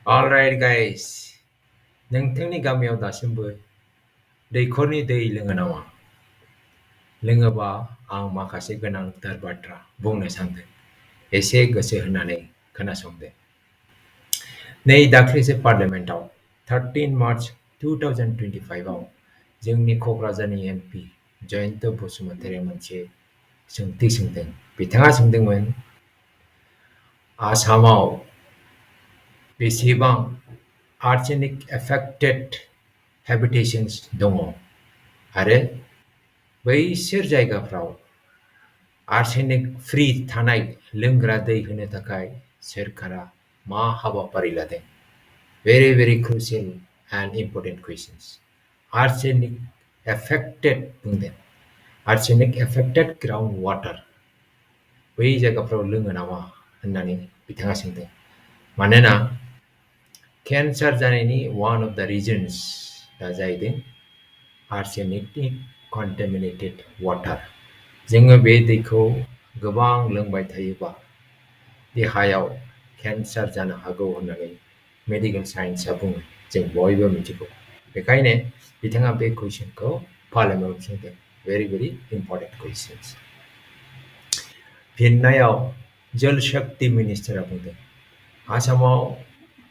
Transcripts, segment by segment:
Alright guys, नोंथांनि गामियाव दासिमबो दैखरनि दै लोङो नामा? लोङोबा आं माखासे गोनांथार बाथ्रा बुंनो सानदों। एसे गोसो होनानै खोनासंदो। नै दाख्लैसो पार्लियामेन्टआव 13 मार्च 2025 आव जोंनि क'क्राझारनि एमपि जयन्त बसुमतारिया मोनसे सोंथि सोंदों। बिथाङा सोंदोंमोन आसामाव बेसेबां आर्सेनिक एफेक्टेड हेबिटेशन्स दङ आरो बैसोर जायगाफ्राव आर्सेनिक फ्रि थानाय लोंग्रा दै होनो थाखाय सोरखारा मा हाबाफारि लादों? Very crucial and important questions. Arsenic affected बुंदों। Arsenic affected groundwater बै जायगाफ्राव लोङो नामा होननानै बिथाङा सोंदों। मानोना केन्सार जानायनि one of the reasons जाहैदों arsenic contaminated water. जोङो बे दैखौ गोबां लोंबाय थायोबा देहायाव केन्सार जानो हागौ होननानै मेडिकेल साइन्सआ बुङो। जों बयबो मिथिगौ। बेखायनो बिथाङा बे कुइसनखौ पार्लियामेन्टआव सोंदों। very important questions. फिननायाव जल शक्ति मिनिस्टारा बुंदों आसामाव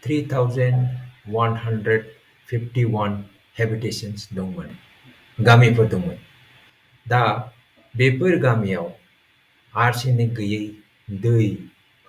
3,151 हेबिटेशन्स दंमोन, गामिफोर दंमोन। दा बेफोर गामियाव आर्सेनिक गैयै दै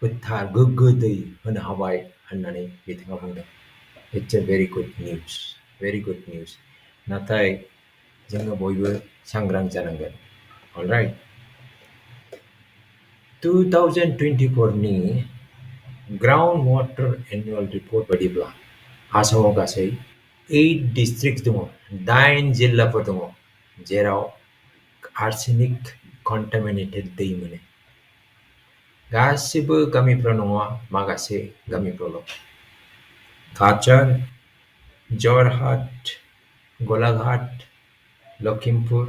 गोथार गोग्गो दै होनो हाबाय होननानै बिथाङा बुंदों। It's a very good news. नाथाय जोङो बयबो सांग्रां जानांगोन। अलराइट 2024 नि ग्राउन्ड वाटार एनुअल रिपर्ट बायदिब्ला आसामाव गासै 8 डिस्ट्रिक्ट दङ, 8 जिल्लाफोर दङ जेराव आर्सेनिक कन्टामिनेटेड दै मोनो। गासिबो गामिफ्राव नङा, माखासे गामिफ्रावल'। काछार, जरहाट, गलाघाट, लखिमपुर,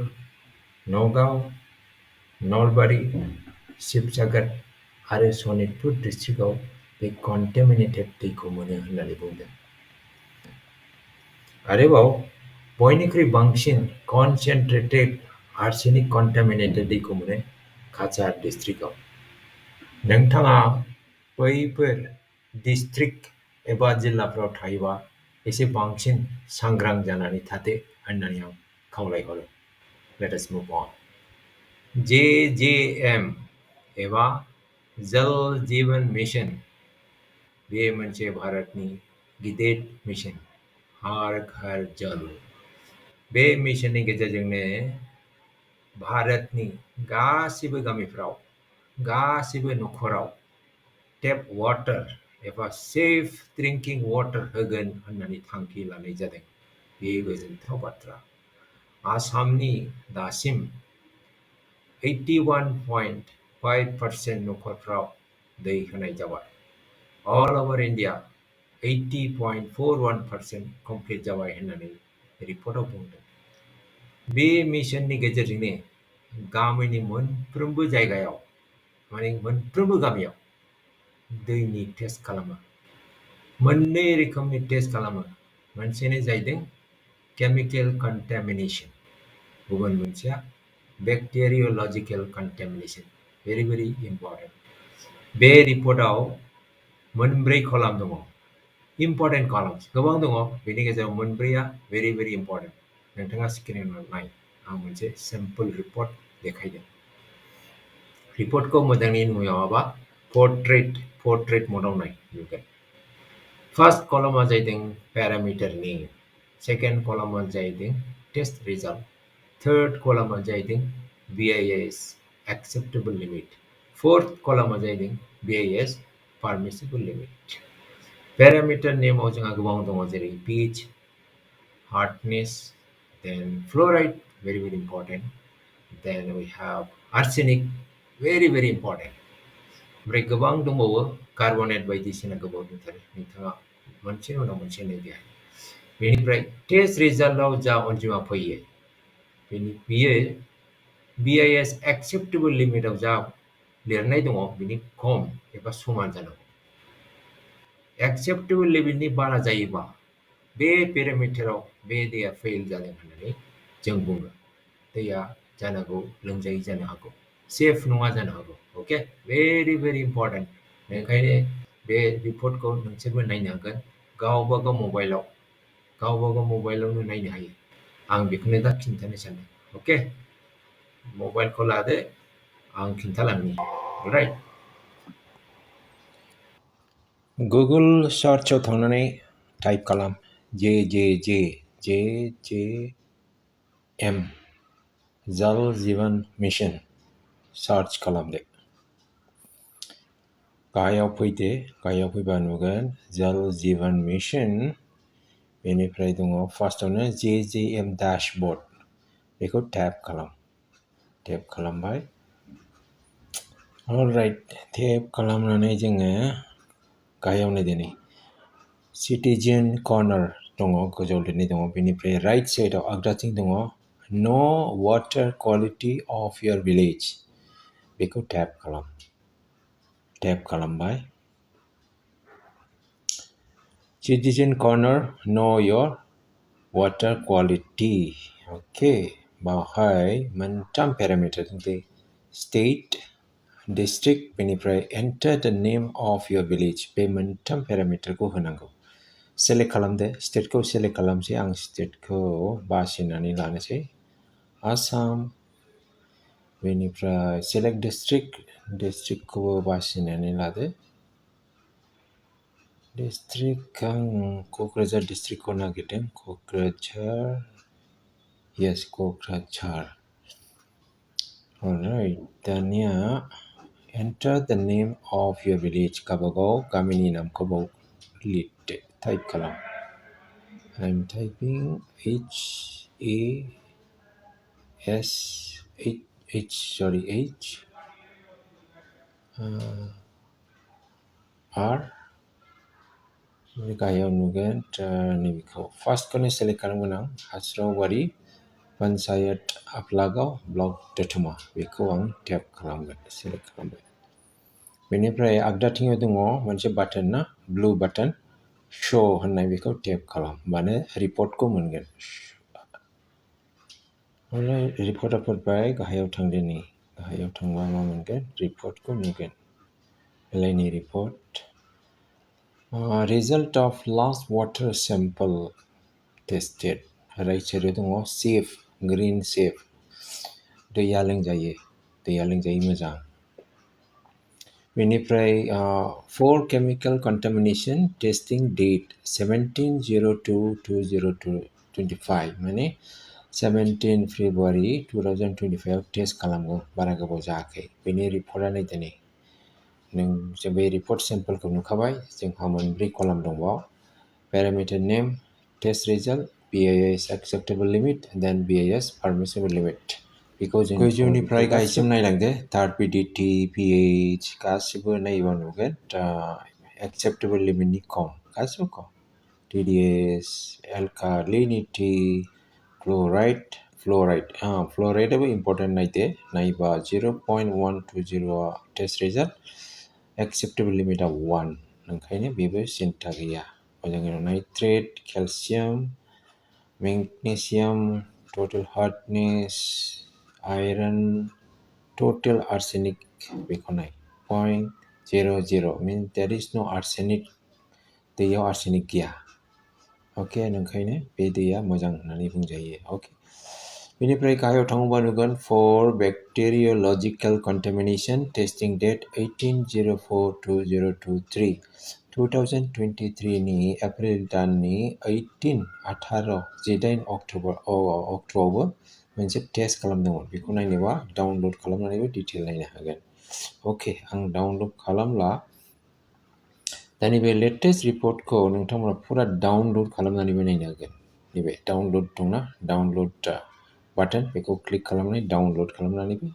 नगाव, नलबारि, शिबसागर आरो सनितपुर डिस्ट्रिक्टआव बे कन्टामिनेटेड दैखौ मोनो होननानै बुंदों। आरोबाव बयनिख्रुइ बांसिन कनसेन्ट्रेटेड आर्सेनिक कन्टामिनेटेड दैखौ मोनो काछार डिस्ट्रिक्टआव। नोंथाङा बैफोर डिस्ट्रिक्ट एबा जिल्लाफ्राव थायोबा एसे बांसिन सांग्रां जानानै थादो होननानै आं खावलायहरो। Let us move on. JJM एबा जल जीवन मिशन बे मोनसे भारतनि गिदिर मिशन, हर घर जल। बे मिशननि गेजेरजोंनो भारतनि गासिबो गामिफ्राव गासिबो न'खराव टेप वाटार एबा सेफ ड्रिंकिं वाटार होगोन होननानै थांखि लानाय जादों। बे गोजोनथाव बाथ्रा। आसामनि दासिम 81.5% न'खरफ्राव दै होनाय जाबाय। अल ओभार इन्डिया 80.41% कमप्लिट जाबाय होननानै रिपर्टआव बुंदों। बे मिशननि गेजेरजोंनो गामिनि मोनफ्रोमबो जायगायाव माने मोनफ्रोमबो गामियाव दैनि टेस्ट खालामो। मोननै रोखोमनि टेस्ट खालामो। मोनसेनो जाहैदों केमिकेल कन्टामिनेशन, गुबुन मोनसेया बेक्टेरियोलजिकेल कन्टामिनेशन। very important. बे रिपर्टआव मोनब्रै कलाम दङ। इम्परटेन्ट कलाम्स गोबां दङ, बेनि गेजेराव मोनब्रैया very इम्परटेन्ट। नोंथाङा स्क्रिनाव नाय, आं मोनसे सिम्पल रिपर्ट देखायदों। रिपर्टखौ मोजाङै नुयाबा portrayed मदाव नाय नुगोन। फार्स्ट कलमा जाहैदों पेरामिटार नेम, सेकेन्ड कलमा जाहैदों टेस्ट रिजाल्ट, थर्ड कलमा जाहैदों BIS एक्सेप्टेबल लिमिट, फोर्थ कलमा जाहैदों BIS पारमिसिबल लिमिट। पेरामिटार नेमाव जोंहा गोबां दङ, जेरै pH, hardness, then fluoride very important, then we have arsenic very important। ओमफ्राय गोबां दंबावो, कार्बनेट बायदिसिना गोबां दंथारो। नोंथाङा मोनसे उनाव मोनसे नायदो। बेनिफ्राय टेस्ट रिजाल्टआव जा अनजिमा फैयो बियो BIS एक्सेप्टेबल लिमिटआव जा लिरनाय दङ बिनि खम एबा समान जानांगौ। एक्सेप्टेबल लेभेलनि बारा जायोबा बे पेरामिटाराव बे दैया फेल जादों होननानै जों बुङो। दैया जानो हागौ लोंजायै जानो हागौ, सेफ नङा जानो हागौ। अके, भेरि भेरि इम्परटेन्ट। ओंखायनो बे रिपर्टखौ नोंसोरबो नायनो हागोन गावबा गाव मबाइलाव, गावबा गाव मबाइलावनो नायनो हायो। आं बेखौनो दा खिन्थानो सानदों। अके, मबाइलखौ लादो, आं खिन्थालांनि। राइट, गुगोल सार्चआव थांनानै टाइप खालाम जे जे जे जे जे एम जल जीवन मिशन सार्च खालामदो। गाहायाव फैदो, गाहायाव फैबा नुगोन जल जीवन मिशन। बेनिफ्राय दङ फार्स्टआवनो जे जे एम डैशबोर्ड, बेखौ टैप खालाम। टैप खालामबाय। अलराइट, टैप खालामनानै जोङो गाहायाव नायदो नै सिटिजेन कर्नार दङ, गोजौआव लिरनाय दङ। बेनिफ्राय राइट साइडआव आगदाथिं दङ know water quality of your village, बेखौ टैप खालाम। टैप खालामबाय। Citizen corner know your water quality. Okay, बावहाय मोनथाम पेरामिटार दं, स्टेट, डिस्ट्रिक्ट, बेनिफ्राय enter the name of your village, बे मोनथाम पेरामिटारखौ होनांगौ। सेलेक्ट खालामदो, स्टेटखौ सेलेक्ट खालामसै। आं स्टेटखौ बासिनानै लानोसै आसाम। बेनिफ्राय सेलेक्ट डिस्ट्रिक्ट, डिस्ट्रिक्टखौबो बासिनानै लादो। डिस्ट्रिक्ट आं क'क्राझार डिस्ट्रिक्टखौ नागिरदों। क'क्राझार, यस क'क्राझार। अलराइट, दानिया enter the name of your village, गावबागाव गामिनि नामखौ बाव लिरदो, टाइप खालाम। आइ एम टाइपिं आर। गाहायाव नुगोन नैबेखौ फार्स्टखौनो सेलेक्ट खालामगोन आं, हास्रावबारि पन्चायत आफलागाव ब्लक दतमा, बेखौ आं टैप खालामगोन, सेलेक्ट खालामबाय। बेनिफ्राय आगदाथिङाव दङ मोनसे बाटन ना, ब्लू बाटन शो होननाय, बेखौ टैप खालाम, होमबानो रिपर्टखौ मोनगोन। रिपर्टआ फैबाय, गाहायाव थांदो नै, गाहायाव थांबा मा मोनगोन, रिपर्टखौ नुगोन। एलाइनि report, result of last water sample tested, right साइडआव दङ सेफ, ग्रीन सेफ, दैया लोंजायै मोजां। बेनिफ्राय for chemical contamination testing date 17/02/2025, माने 17 फेब्रुवारि 2025 टेस्ट खालामगौ, बारा गोबाव जायाखै। बेनि रिपर्टआ नायदो नै, जों बे रिपर्ट सेम्पोलखौ नुखाबाय। जोंहा मोनब्रै कलम दंबावो, parameter name, test result, BIS acceptable limit, then BIS permissible limit. बेखौ जों गोजौनिफ्राय गाहायसिम नायलांदो, टार्बिडिटि, pH गासिबो नायोबा नुगोन एक्सेप्टेबल लिमिटनि खम, गासिबो खम। TDS, एल्कालिनिटि, फ्ल'राइडआबो इम्परटेन्ट, नायबा 0.120 टेस्ट रिजाल्ट, एक्सेप्टेबल लिमिटआ 1, ओंखायनो बेबो सिन्था गैया। मोजाङै nitrate, calcium, magnesium, total hardness, iron, total arsenic, बेखौ नाय 0.00, mean there is no arsenic, दैयाव आर्सेनिक गैया। अके, ओंखायनो बे दैया मोजां होननानै बुंजायो। अके, बेनिफ्राय गाहायाव थाङोबा नुगोन फर बेक्टेरियोलजिकेल कन्टामिनेशन टेस्टिं डेट 18/04/2023, 2023 नि एप्रिल दाननि 18 अक्ट'आवबो मोनसे टेस्ट खालामदोंमोन। बेखौ नायनोबा डाउनलड खालामनानैबो डिटेल नायनो हागोन। अके, आं डाउनलड खालामला। दानि बे लेटेस्ट रिपर्टखौ नोंथांमोना फुरा डाउनलड खालामनानैबो नायनो हागोन। नैबे डाउनलड दंना, डाउनलड बाटन, बेखौ क्लिक खालामनानै डाउनलड खालामनानैबो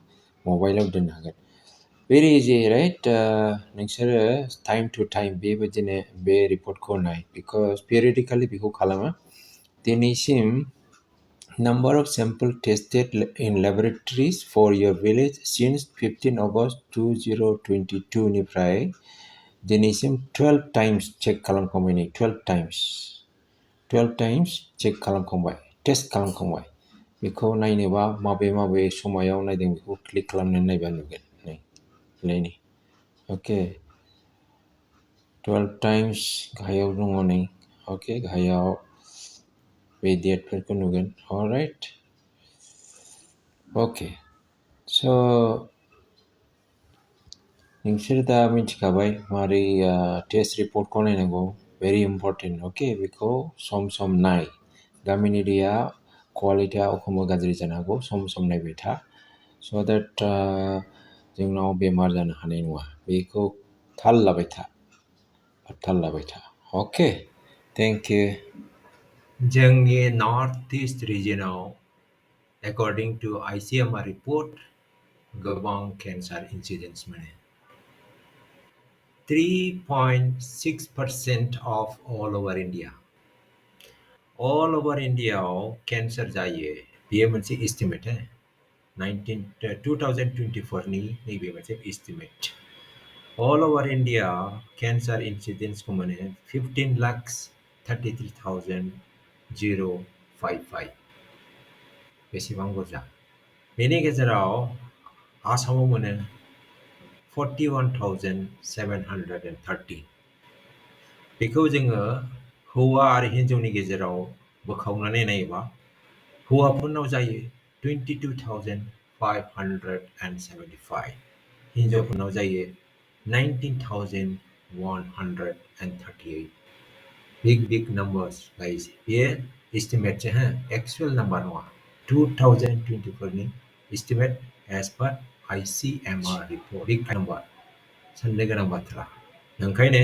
मबाइलाव दोननो हागोन। Very easy, right? नोंसोरो टाइम टु टाइम बेबायदिनो बे रिपर्टखौ नाय, बिकज पिरियडिकेलि बेखौ खालामो। दिनैसिम number of sample tested in laboratories for your village since 15 August 2022 निफ्राय दिनैसिम 12 टाइम्स चेक खालामखांबाय नै 12 टाइम्स चेक खालामखांबाय टेस्ट खालामखांबाय बेखौ नायनोबा माबे समायाव नायदों बेखौ क्लिक खालामनानै नायबा नुगोन नै ओके 12 टाइम्स गाहायाव दङ नै ओके गाहायाव बे डेटफोरखौ नुगोन अलराइट ओके स' नोंसोर दा मिथिखाबाय मारै टेस्ट रिपर्टखौ नायनांगौ भेरि इम्पर्टेन्ट ओके बेखौ सम नाय गामिनि दैया क्वालिटिया एखमबा गाज्रि जानो हागौ सम नायबाय था स' देट जोंनाव बेमार जानो हानाय नङा बेखौ थाल लाबाय था अके थेंक इउ जोंनि नर्थ इस्ट रिजनाव according to ICMR report गोबां केन्सार इन्सिडेन्स मोनो 3.6% of all over India आव केन्सार जायो बेयो मोनसे एस्टिमेट 2024 नि नैबे मोनसे एस्टिमेट all over India केन्सार इन्सिडेन्सखौ मोनो 15,33,055 बेसेबां बुरजा बेनि गेजेराव आसामाव मोनो 41,730 बेखौ जोङो हौवा आरो हिन्जावनि गेजेराव बोखावनानै नायोबा हौवाफोरनाव जायो 22,575 हिन्जावफोरनाव जायो 19,138 big numbers guys बेयो एस्टिमेटसो एक्चुअल नाम्बार नङा 2024 नि estimate as per ICMR report big number साननो गोनां बाथ्रा ओंखायनो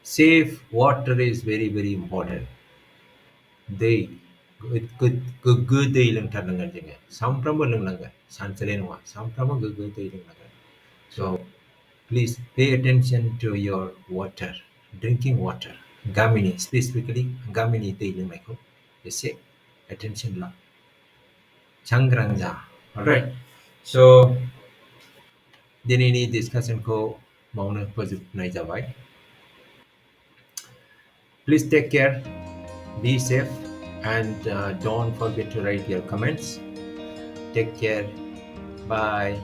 safe water is very important दै गोग्गो दै लोंथारनांगोन जोङो सानफ्रामबो लोंनांगोन सानसेल' नङा सानफ्रामबो गोग्गो दै लोंनांगोन so please pay attention to your water drinking water गामिनि स्पेसिफिकलि गामिनि दै लोंनायखौ एसे attention ला सांग्रां जा alright so दिनैनि डिसकासनखौ बावनो फोजोबनाय जाबाय please take care be safe and don't forget to write your comments take care bye